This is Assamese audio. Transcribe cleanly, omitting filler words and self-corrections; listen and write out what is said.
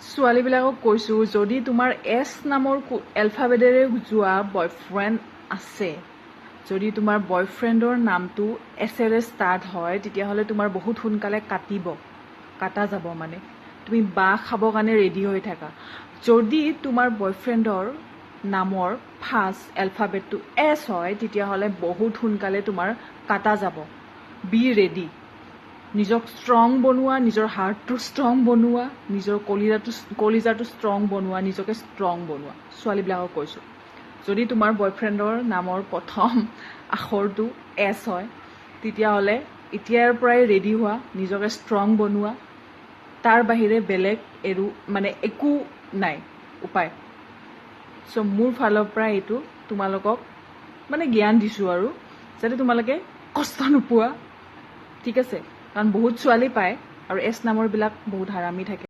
ছোৱালীবিলাকক কৈছোঁ, যদি তোমাৰ এছ নামৰ এলফাবেটেৰে যোৱা বয়ফ্ৰেণ্ড আছে, যদি তোমাৰ বয়ফ্ৰেণ্ডৰ নামটো এছেৰে ষ্টাৰ্ট হয়, তেতিয়াহ'লে তোমাৰ বহুত সোনকালে কাটা যাব। মানে তুমি বাঁহ খাবৰ কাৰণে ৰেডি হৈ থাকা। যদি তোমাৰ বয়ফ্ৰেণ্ডৰ নামৰ ফাৰ্ষ্ট এলফাবেটটো এছ হয়, তেতিয়াহ'লে বহুত সোনকালে তোমাৰ কাটা যাব। B ready. নিজক ষ্ট্ৰং বনোৱা, নিজৰ হাৰ্টটো ষ্ট্ৰং বনোৱা, নিজৰ কলিজাটো ষ্ট্ৰং বনোৱা, নিজকে ষ্ট্ৰং বনোৱা। ছোৱালীবিলাকক কৈছোঁ, যদি তোমাৰ বয়ফ্ৰেণ্ডৰ নামৰ প্ৰথম আখৰটো এছ হয়, তেতিয়াহ'লে এতিয়াৰ পৰাই ৰেডি হোৱা, নিজকে ষ্ট্ৰং বনোৱা। তাৰ বাহিৰে বেলেগ একো নাই উপায়। চ' মোৰ ফালৰ পৰা এইটো তোমালোকক জ্ঞান দিছোঁ আৰু, যাতে তোমালোকে কষ্ট নোপোৱা। ঠিক আছে, কাৰণ বহুত ছোৱালী পায় আৰু এছ নামৰবিলাক বহুত হাৰামি থাকে।